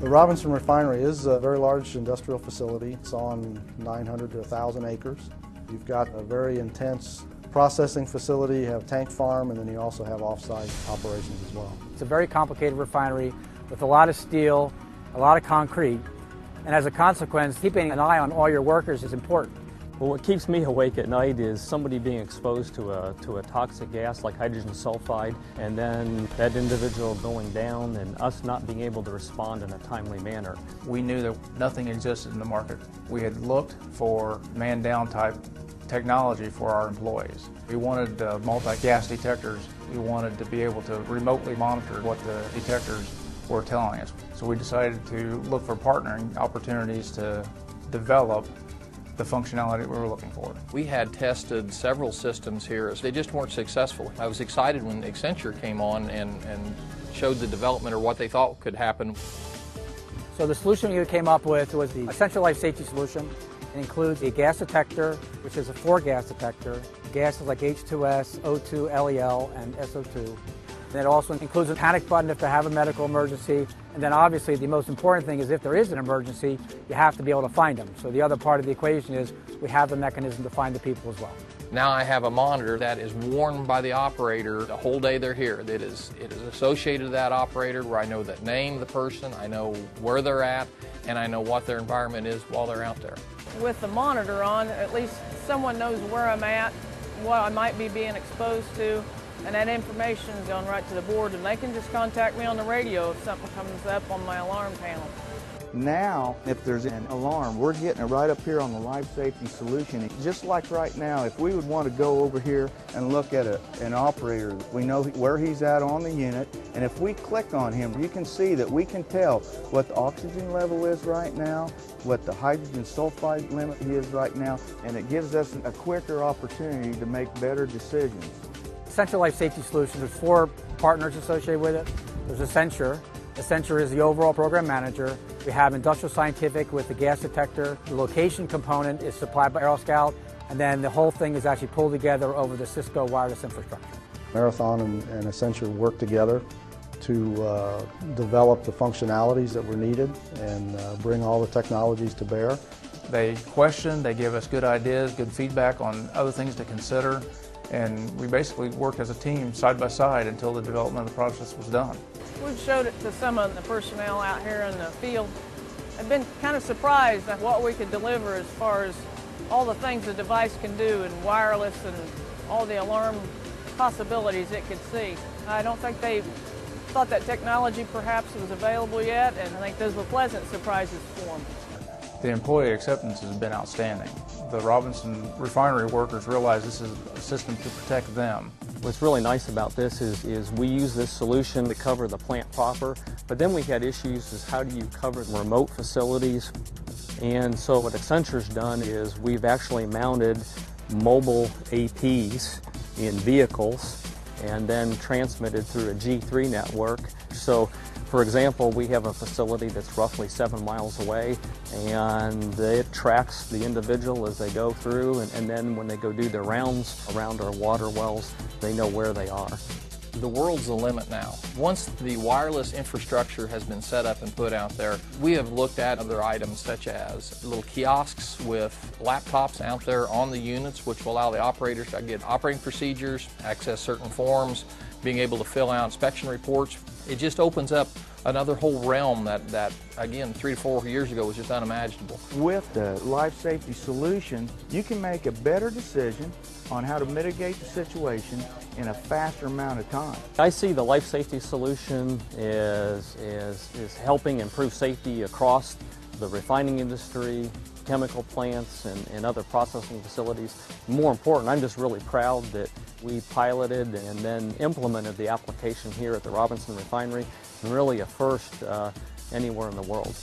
The Robinson Refinery is a very large industrial facility. It's on 900 to 1,000 acres. You've got a very intense processing facility, you have tank farm, and then you also have off-site operations as well. It's a very complicated refinery with a lot of steel, a lot of concrete, and as a consequence, keeping an eye on all your workers is important. Well, what keeps me awake at night is somebody being exposed to a toxic gas like hydrogen sulfide, and then that individual going down and us not being able to respond in a timely manner. We knew that nothing existed in the market. We had looked for man-down type technology for our employees. We wanted multi-gas detectors. We wanted to be able to remotely monitor what the detectors were telling us. So we decided to look for partnering opportunities to develop the functionality we were looking for. We had tested several systems here. They just weren't successful. I was excited when Accenture came on and showed the development or what they thought could happen. So the solution we came up with was the Essential Life Safety Solution. It includes a gas detector, which is a 4-gas detector. Gases like H2S, O2, LEL, and SO2. And it also includes a panic button if they have a medical emergency. And then obviously the most important thing is if there is an emergency, you have to be able to find them. So the other part of the equation is we have the mechanism to find the people as well. Now I have a monitor that is worn by the operator the whole day they're here. It is associated to that operator where I know the name of the person, I know where they're at, and I know what their environment is while they're out there. With the monitor on, at least someone knows where I'm at, what I might be being exposed to, and that information is going right to the board, and they can just contact me on the radio if something comes up on my alarm panel. Now, if there's an alarm, we're getting it right up here on the life safety solution. Just like right now, if we would want to go over here and look at an operator, we know where he's at on the unit, and if we click on him, you can see that we can tell what the oxygen level is right now, what the hydrogen sulfide limit is right now, and it gives us a quicker opportunity to make better decisions. Essential Life Safety Solutions, there's 4 partners associated with it. There's Accenture. Accenture is the overall program manager. We have Industrial Scientific with the gas detector. The location component is supplied by AeroScout, and then the whole thing is actually pulled together over the Cisco wireless infrastructure. Marathon and Accenture worked together to develop the functionalities that were needed and bring all the technologies to bear. They question, they give us good ideas, good feedback on other things to consider, and we basically worked as a team side by side until the development of the process was done. We've showed it to some of the personnel out here in the field. I've been kind of surprised at what we could deliver as far as all the things the device can do and wireless and all the alarm possibilities it could see. I don't think they thought that technology perhaps was available yet, and I think those were pleasant surprises for them. The employee acceptance has been outstanding. The Robinson Refinery workers realize this is a system to protect them. What's really nice about this is we use this solution to cover the plant proper, but then we had issues is how do you cover remote facilities? And so what Accenture's done is we've actually mounted mobile APs in vehicles and then transmitted through a G3 network. So for example, we have a facility that's roughly 7 miles away, and it tracks the individual as they go through, and then when they go do their rounds around our water wells, they know where they are. The world's the limit now. Once the wireless infrastructure has been set up and put out there, we have looked at other items such as little kiosks with laptops out there on the units, which will allow the operators to get operating procedures, access certain forms, being able to fill out inspection reports. It just opens up another whole realm that again, 3 to 4 years ago was just unimaginable. With the life safety solution, you can make a better decision on how to mitigate the situation in a faster amount of time. I see the life safety solution is helping improve safety across the refining industry, chemical plants, and other processing facilities. More important, I'm just really proud that we piloted and then implemented the application here at the Robinson Refinery, and really a first anywhere in the world.